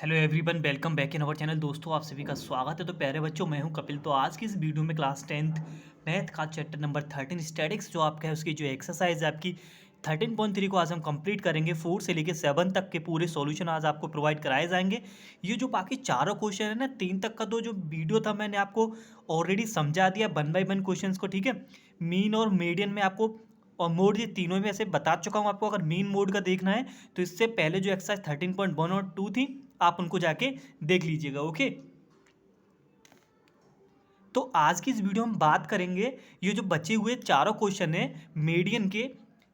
Hello everyone, welcome back in our channel. दोस्तों, आप सभी का स्वागत है। तो प्यारे बच्चों, मैं हूं कपिल। तो आज की इस वीडियो में क्लास 10th मैथ का चैप्टर नंबर 13 स्टैटिक्स जो आपका है, उसकी जो एक्सरसाइज है आपकी 13.3 को आज हम कंप्लीट करेंगे। 4 से लेकर 7 तक के पूरे सॉल्यूशन आज आपको प्रोवाइड कराए जाएंगे। ये जो बाकी चारों क्वेश्चन है ना, 3 तक का तो जो वीडियो था मैंने आपको ऑलरेडी समझा दिया 1 बाय 1 क्वेश्चन को, ठीक है। मीन और मीडियन में आपको और मोड, ये तीनों में ऐसे बता चुका हूँ आपको। अगर मीन मोड का देखना है तो इससे पहले जो एक्सरसाइज 13.1 और 2 थी, आप उनको जाके देख लीजिएगा। ओके, तो आज की इस वीडियो में बात करेंगे, ये जो बचे हुए चारों क्वेश्चन है मीडियन के,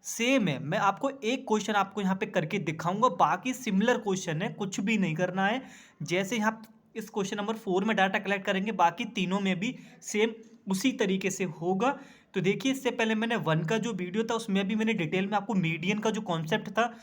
सेम है। मैं आपको एक क्वेश्चन आपको यहाँ पे करके दिखाऊंगा, बाकी सिमिलर क्वेश्चन है, कुछ भी नहीं करना है। जैसे यहाँ इस क्वेश्चन नंबर 4 में डाटा कलेक्ट करेंगे, बाकी तीनों में भी सेम उसी तरीके से होगा। तो देखिए, इससे पहले मैंने 1 का जो वीडियो था उसमें भी मैंने डिटेल में आपको मीडियन का जो कॉन्सेप्ट था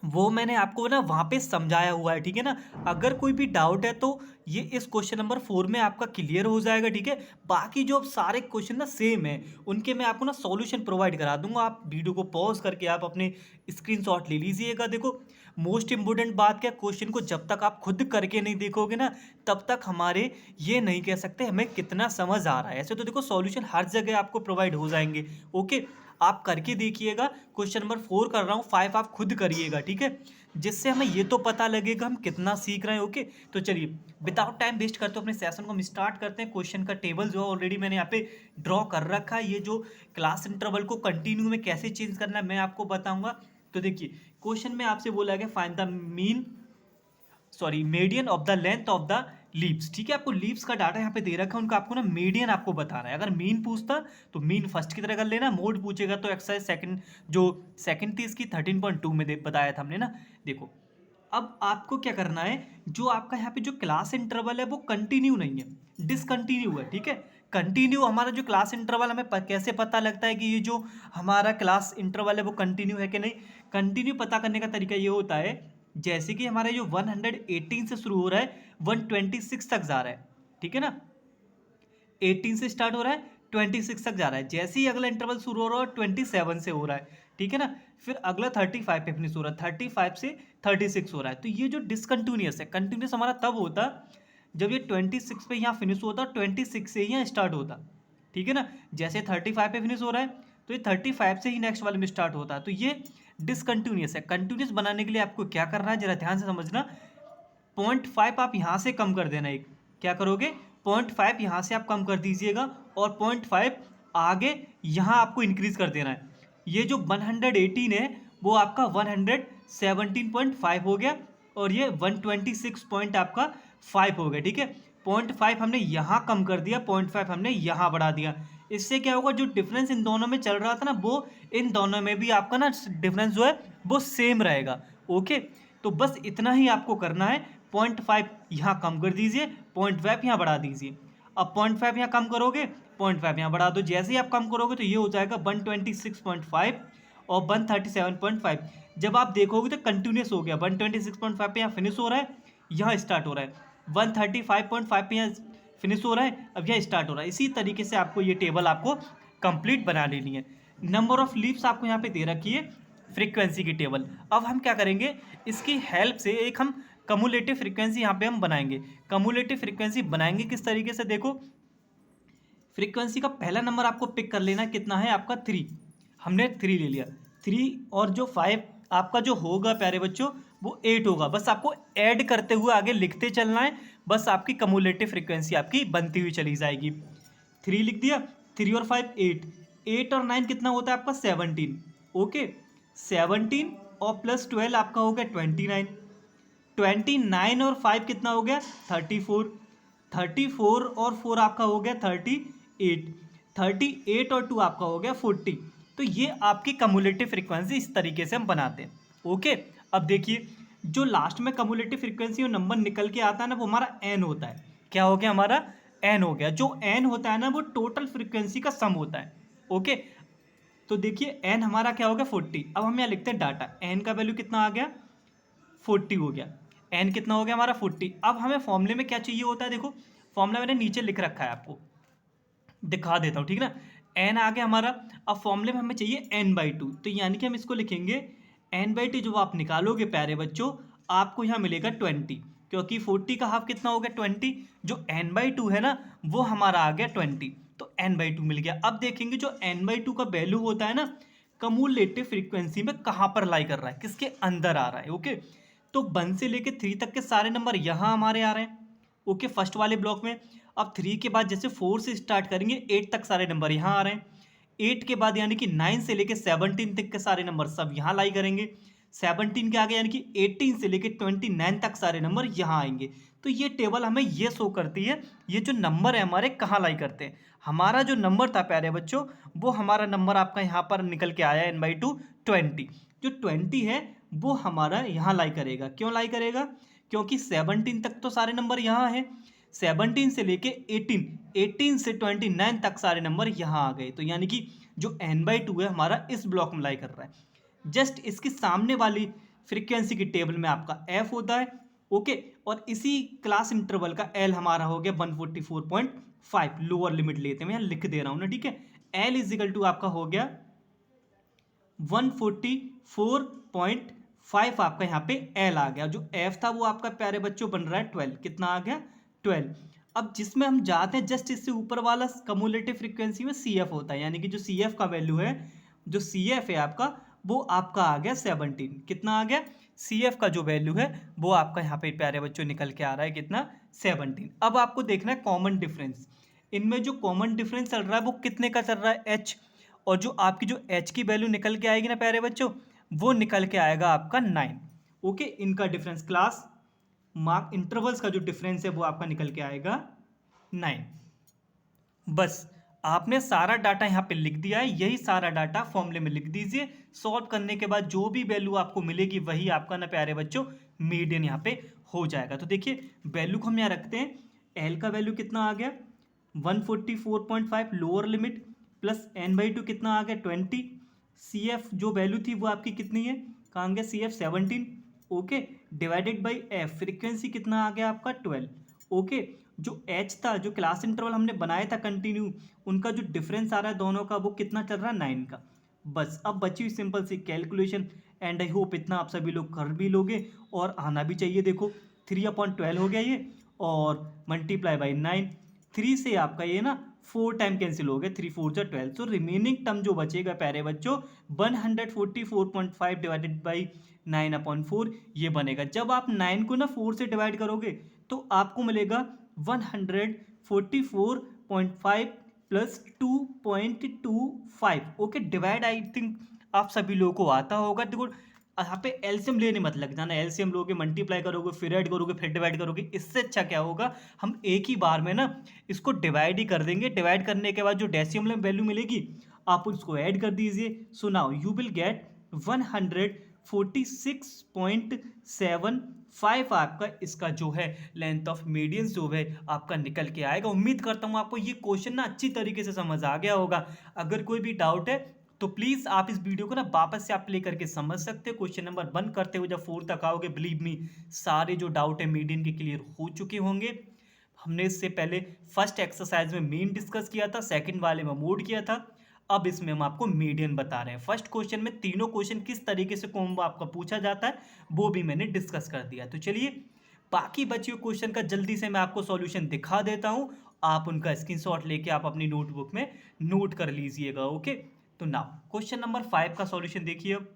वो मैंने आपको ना वहाँ पे समझाया हुआ है, ठीक है ना। अगर कोई भी डाउट है तो ये इस क्वेश्चन नंबर 4 में आपका क्लियर हो जाएगा, ठीक है। बाकी जो अब सारे क्वेश्चन ना सेम है, उनके मैं आपको ना सॉल्यूशन प्रोवाइड करा दूंगा। आप वीडियो को पॉज करके आप अपने स्क्रीनशॉट ले लीजिएगा। देखो, मोस्ट इंपॉर्टेंट बात क्या, क्वेश्चन को जब तक आप खुद करके नहीं देखोगे ना, तब तक हमारे ये नहीं कह सकते हमें कितना समझ आ रहा है। ऐसे तो देखो, सॉल्यूशन हर जगह आपको प्रोवाइड हो जाएंगे। ओके, आप करके देखिएगा। क्वेश्चन नंबर 4 कर रहा हूँ, 5 आप खुद करिएगा, ठीक है, जिससे हमें ये तो पता लगेगा हम कितना सीख रहे हैं। ओके, तो चलिए विदाउट टाइम वेस्ट करते अपने सेशन को हम स्टार्ट करते हैं। क्वेश्चन का टेबल जो है ऑलरेडी मैंने यहाँ पे ड्रॉ कर रखा है। ये जो क्लास इंटरवल को कंटिन्यू में कैसे चेंज करना है मैं आपको बताऊंगा। तो देखिए, क्वेश्चन में आपसे बोला गया find the mean median of the length of the leaves, ठीक है। आपको लीव्स का डाटा यहाँ पे दे रखा है, उनका आपको ना मीडियन आपको बताना है। अगर मीन पूछता तो मीन फर्स्ट की तरह कर लेना, मोड पूछेगा तो एक्सरसाइज सेकंड, जो सेकंड थी इसकी 13.2 में बताया था हमने ना। देखो, अब आपको क्या करना है, जो आपका यहाँ पे जो क्लास इंटरवल है वो कंटिन्यू नहीं है, डिसकंटिन्यू है, ठीक है। कंटिन्यू हमारा जो क्लास इंटरवल, हमें कैसे पता लगता है कि ये जो हमारा क्लास इंटरवल है वो कंटिन्यू है कि नहीं। कंटिन्यू पता करने का तरीका ये होता है, जैसे कि हमारा जो 118 से शुरू हो रहा है 126 तक जा रहा है, ठीक है ना। 18 से स्टार्ट हो रहा है, 26 तक जा रहा है। जैसे ही अगला इंटरवल शुरू हो रहा है 27 से हो रहा है, ठीक है ना। फिर अगला 35 पे फिनिश हो रहा है, 35 से 36 हो रहा है। तो ये जो डिसकंटिन्यूअस है, कंटिन्यूअस हमारा तब होता जब ये 26 पे यहाँ फिनिश होता, 26 से ही यहाँ स्टार्ट होता, ठीक है ना। जैसे 35 पे फिनिश हो रहा है तो ये 35 से ही नेक्स्ट वाले में स्टार्ट होता है। तो ये डिसकंटिन्यूअस है। कंटिन्यूअस बनाने के लिए आपको क्या करना है, जरा ध्यान से समझना। 0.5 आप यहाँ से कम कर देना, एक क्या करोगे, 0.5 यहाँ से आप कम कर दीजिएगा और 0.5 आगे यहाँ आपको इंक्रीज कर देना है। ये जो 118 है वो आपका 117.5 हो गया और ये 126 पॉइंट आपका 5 हो गया, ठीक है। 0.5 हमने यहाँ कम कर दिया, 0.5 हमने यहाँ बढ़ा दिया। इससे क्या होगा, जो डिफरेंस इन दोनों में चल रहा था ना, वो इन दोनों में भी आपका ना डिफरेंस जो है वो सेम रहेगा। ओके, तो बस इतना ही आपको करना है। 0.5 यहाँ कम कर दीजिए, 0.5 यहाँ बढ़ा दीजिए। अब 0.5 यहाँ कम करोगे, 0.5 यहाँ बढ़ा दो। जैसे ही आप कम करोगे तो ये हो जाएगा 126.5 और 137.5। जब आप देखोगे तो कंटिन्यूस हो गया, 126.5 पे यहाँ फिनिश हो रहा है, यहाँ स्टार्ट हो रहा है, 135.5 पे यहाँ फिनिश हो रहा है, अब यहाँ स्टार्ट हो रहा है। इसी तरीके से आपको ये टेबल आपको कंप्लीट बना लेनी है। नंबर ऑफ लीव्स आपको यहाँ पे दे रखी है, फ्रीक्वेंसी की टेबल। अब हम क्या करेंगे, इसकी हेल्प से एक हम कम्युलेटिव फ्रीक्वेंसी यहाँ पे हम बनाएंगे। कम्युलेटिव फ्रीक्वेंसी बनाएंगे किस तरीके से, देखो, फ्रीक्वेंसी का पहला नंबर आपको पिक कर लेना, कितना है आपका 3, हमने 3 ले लिया। 3 और जो 5 आपका जो होगा प्यारे बच्चों वो 8 होगा। बस आपको ऐड करते हुए आगे लिखते चलना है, बस आपकी कम्युलेटिव फ्रीक्वेंसी आपकी बनती हुई चली जाएगी। 3 लिख दिया, 3 और 5 8, 8 और 9 कितना होता है आपका 17। ओके, 17 और प्लस 12 आपका हो गया 29। 29 और 5 कितना हो गया 34। 34 और 4 आपका हो गया 38। 38 और 2 आपका हो गया 40। तो ये आपकी कम्युलेटिव फ्रीक्वेंसी इस तरीके से हम बनाते हैं। ओके, अब देखिए, जो लास्ट में कम्युलेटिव फ्रीक्वेंसी और नंबर निकल के आता है ना, वो हमारा एन होता है। क्या हो गया हमारा, एन हो गया। जो एन होता है ना, वो टोटल फ्रीक्वेंसी का सम होता है। ओके, तो देखिए एन हमारा क्या हो गया 40। अब हम यहाँ लिखते हैं डाटा, एन का वैल्यू कितना आ गया 40 हो गया। एन कितना हो गया हमारा 40। अब हमें फॉर्मूले में क्या चाहिए होता है, देखो फॉर्मूला मैंने नीचे लिख रखा है, आपको दिखा देता हूँ, ठीक है ना। एन आ गया हमारा। अब फॉर्मूले में हमें चाहिए n/2, तो यानी कि हम इसको लिखेंगे n/2। जब आप निकालोगे प्यारे बच्चों, आपको यहाँ मिलेगा 20, क्योंकि 40 का हाफ कितना हो गया 20, जो n/2 है ना वो हमारा आ गया 20, तो n/2 मिल गया। अब देखेंगे जो n/2 का वैल्यू होता है ना कम्युलेटिव फ्रीक्वेंसी में कहाँ पर लाई कर रहा है, किसके अंदर आ रहा है। ओके, तो 1 से लेके 3 तक के सारे नंबर यहाँ हमारे आ रहे हैं। ओके, फर्स्ट वाले ब्लॉक में। अब 3 के बाद जैसे 4 से स्टार्ट करेंगे 8 तक सारे नंबर यहाँ आ रहे हैं। 8 के बाद यानी कि 9 से लेके 17 तक के सारे नंबर सब यहाँ लाई करेंगे। 17 के आगे यानी कि 18 से लेके 29 तक सारे नंबर यहाँ आएंगे। तो ये टेबल हमें ये शो करती है ये जो नंबर है हमारे कहाँ लाई करते हैं। हमारा जो नंबर था प्यारे बच्चों, वो हमारा नंबर आपका यहाँ पर निकल के आया n/2 20। जो 20 है वो हमारा यहाँ लाई करेगा। क्यों लाई करेगा? क्योंकि 17 तक तो सारे नंबर यहाँ है, 17 से लेके 18 से 29 तक सारे नंबर यहाँ आ गए। तो यानी कि जो n/2 है हमारा इस ब्लॉक में लाई कर रहा है। जस्ट इसके सामने वाली फ्रीक्वेंसी की टेबल में आपका f होता है। ओके, और इसी क्लास इंटरवल का l हमारा हो गया 144.5, लोअर लिमिट लेते हैं, मैं यहाँ लिख दे रहा हूँ ना, ठीक है। l इज इक्वल टू आपका हो गया 144.5, आपका यहाँ पे l आ गया। जो f था वो आपका प्यारे बच्चों बन रहा है 12, कितना आ गया 12। अब जिसमें हम जाते हैं जस्ट इससे ऊपर वाला कम्युलेटिव फ्रीक्वेंसी में CF होता है, यानी कि जो CF का वैल्यू है, जो CF है आपका वो आपका आ गया 17। कितना आ गया? CF का जो वैल्यू है वो आपका यहाँ पे प्यारे बच्चों निकल के आ रहा है कितना 17। अब आपको देखना है कॉमन डिफरेंस। इनमें जो कॉमन डिफरेंस चल रहा है वो कितने का चल रहा है h, और जो आपकी जो h की वैल्यू निकल के आएगी ना प्यारे बच्चों वो निकल के आएगा आपका 9। ओके, इनका डिफरेंस क्लास मार्क इंटरवल्स का जो डिफरेंस है वो आपका निकल के आएगा 9। बस आपने सारा डाटा यहाँ पे लिख दिया है, यही सारा डाटा फॉर्मूले में लिख दीजिए। सॉल्व करने के बाद जो भी वैल्यू आपको मिलेगी वही आपका ना प्यारे बच्चों मीडियन यहाँ पे हो जाएगा। तो देखिए वैल्यू को हम यहाँ रखते हैं, एल का वैल्यू कितना आ गया 144.5 लोअर लिमिट, प्लस n/2 कितना आ गया 20। CF जो वैल्यू थी वो आपकी कितनी है, कहाँ गया CF 17। Okay, divided by f frequency कितना आ गया आपका 12। ओके, जो h था, जो क्लास इंटरवल हमने बनाया था कंटिन्यू, उनका जो डिफरेंस आ रहा है दोनों का वो कितना चल रहा है 9 का। बस अब बची हुई सिंपल सी कैलकुलेशन, एंड आई होप इतना आप सभी लोग कर भी लोगे और आना भी चाहिए। देखो 3/12 हो गया ये, और मल्टीप्लाई बाई 9, 3 से आपका ये ना 4 टाइम कैंसिल हो गया, 3 4 जा 12। तो रिमेनिंग टर्म जो बचेगा प्यारे बच्चों 144.5 डिवाइडेड बाई 9/4 ये बनेगा। जब आप 9 को ना 4 से डिवाइड करोगे तो आपको मिलेगा 144.5 plus 2.25। Okay, divide I think आप सभी लोगों को आता होगा। देखो यहाँ पे एलसीएम लेने मत लग जाना, एलसीएम लोगे मल्टीप्लाई करोगे फिर ऐड करोगे फिर डिवाइड करोगे, इससे अच्छा क्या होगा हम एक ही बार में ना इसको डिवाइड ही कर देंगे। डिवाइड करने के बाद जो डेसिमल में वैल्यू मिलेगी आप उसको ऐड कर दीजिए। So now you will get 146.75 आपका इसका जो है लेंथ ऑफ मीडियंस जो है आपका निकल के आएगा। उम्मीद करता हूँ आपको ये क्वेश्चन ना अच्छी तरीके से समझ आ गया होगा। अगर कोई भी डाउट है तो प्लीज़ आप इस वीडियो को ना वापस से आप प्ले करके समझ सकते हो। क्वेश्चन नंबर 1 करते हुए जब 4 तक आओगे बिलीव मी सारे जो डाउट है मीडियन के क्लियर हो चुके होंगे। हमने इससे पहले फर्स्ट एक्सरसाइज में मीन डिस्कस किया था, सेकंड वाले में मोड किया था, अब इसमें हम आपको मीडियन बता रहे हैं। फर्स्ट क्वेश्चन में तीनों क्वेश्चन किस तरीके से कॉम्बो आपका पूछा जाता है वो भी मैंने डिस्कस कर दिया। तो चलिए बाकी बचे हुए क्वेश्चन का जल्दी से मैं आपको सॉल्यूशन दिखा देता हूं, आप उनका स्क्रीनशॉट लेके आप अपनी नोटबुक में नोट कर लीजिएगा। ओके, तो नाउ क्वेश्चन नंबर 5 का सॉल्यूशन देखिए। अब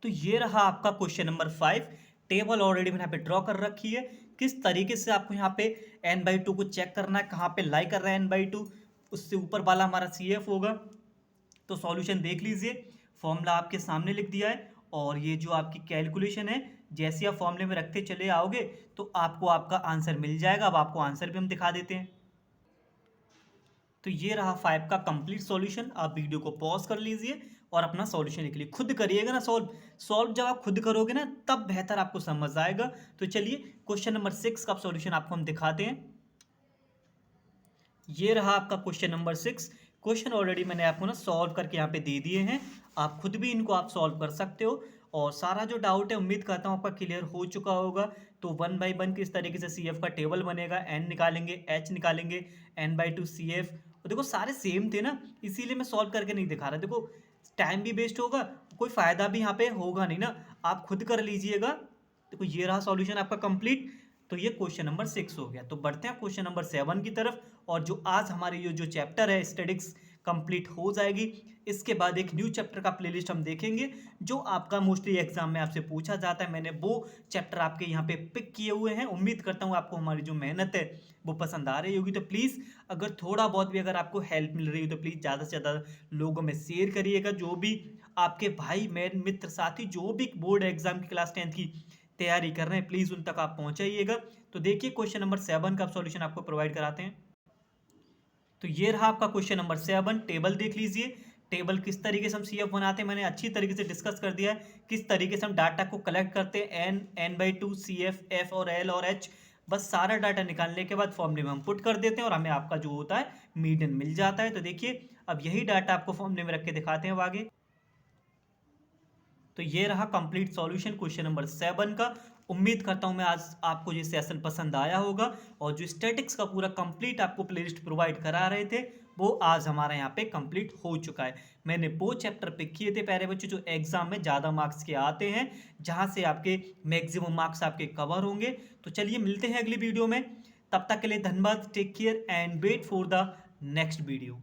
तो ये रहा आपका क्वेश्चन नंबर 5। टेबल ऑलरेडी मैंने यहाँ पे ड्रॉ कर रखी है। किस तरीके से आपको यहाँ पे n/2 को चेक करना है, कहाँ पे लाई कर रहा है n/2, उससे ऊपर वाला हमारा CF होगा। तो सॉल्यूशन देख लीजिए, फॉर्मूला आपके सामने लिख दिया है, और ये जो आपकी कैलकुलेशन है जैसे आप फॉर्मूले में रखते चले आओगे तो आपको आपका आंसर मिल जाएगा। अब आपको आंसर भी हम दिखा देते हैं। तो ये रहा 5 का कंप्लीट सॉल्यूशन। आप वीडियो को पॉज कर लीजिए और अपना सॉल्यूशन लिख लीजिए। खुद करिएगा ना सॉल्व जब आप खुद करोगे ना तब बेहतर आपको समझ आएगा। तो चलिए क्वेश्चन नंबर 6 का सॉल्यूशन आपको हम दिखाते हैं। ये रहा आपका क्वेश्चन नंबर 6। क्वेश्चन ऑलरेडी मैंने आपको ना सॉल्व करके यहाँ पे दे दिए हैं, आप खुद भी इनको आप सॉल्व कर सकते हो। और सारा जो डाउट है उम्मीद करता हूँ आपका क्लियर हो चुका होगा। तो 1 बाई 1 किस तरीके से CF का टेबल बनेगा, n निकालेंगे, h निकालेंगे, n/2 CF। और देखो सारे सेम थे ना, इसीलिए मैं सॉल्व करके नहीं दिखा रहा। देखो टाइम भी वेस्ट होगा कोई फ़ायदा भी यहाँ पे होगा नहीं ना, आप खुद कर लीजिएगा। देखो ये रहा सॉल्यूशन आपका कंप्लीट। तो ये क्वेश्चन नंबर 6 हो गया। तो बढ़ते हैं क्वेश्चन नंबर 7 की तरफ। और जो आज हमारी ये जो चैप्टर है स्टैटिक्स कंप्लीट हो जाएगी। इसके बाद एक न्यू चैप्टर का प्लेलिस्ट हम देखेंगे जो आपका मोस्टली एग्जाम में आपसे पूछा जाता है। मैंने वो चैप्टर आपके यहाँ पे पिक किए हुए हैं। उम्मीद करता हूँ आपको हमारी जो मेहनत है वो पसंद आ रही होगी। तो प्लीज़ अगर थोड़ा बहुत भी अगर आपको हेल्प मिल रही हो तो प्लीज़ ज़्यादा से ज़्यादा लोगों में शेयर करिएगा। जो भी आपके भाई मित्र साथी जो भी बोर्ड एग्जाम की क्लास 10th की तैयारी कर रहे हैं प्लीज़ उन तक आप पहुंचाइएगा। तो देखिए क्वेश्चन नंबर 7 का सॉल्यूशन आपको प्रोवाइड कराते हैं। तो ये रहा आपका क्वेश्चन नंबर 7। टेबल देख लीजिए। टेबल किस तरीके से हम सीएफ बनाते हैं मैंने अच्छी तरीके से डिस्कस कर दिया है। किस तरीके से हम डाटा को कलेक्ट करते हैं n/2 CF F और L और H। बस सारा डाटा निकालने के बाद फॉर्मूले में हम पुट कर देते हैं और हमें आपका जो होता है मीडियन मिल जाता है। तो देखिए अब यही डाटा आपको फॉर्मूले में रख के दिखाते हैं अब आगे। तो ये रहा कंप्लीट सॉल्यूशन क्वेश्चन नंबर 7 का। उम्मीद करता हूं मैं आज आपको ये सेशन पसंद आया होगा। और जो स्टैटिक्स का पूरा कंप्लीट आपको प्लेलिस्ट प्रोवाइड करा रहे थे वो आज हमारा यहाँ पे कंप्लीट हो चुका है। मैंने वो चैप्टर पिक किए थे प्यारे बच्चों जो एग्जाम में ज़्यादा मार्क्स के आते हैं, जहाँ से आपके मैक्सिमम मार्क्स आपके कवर होंगे। तो चलिए मिलते हैं अगली वीडियो में। तब तक के लिए धन्यवाद। Take care and wait for the next video.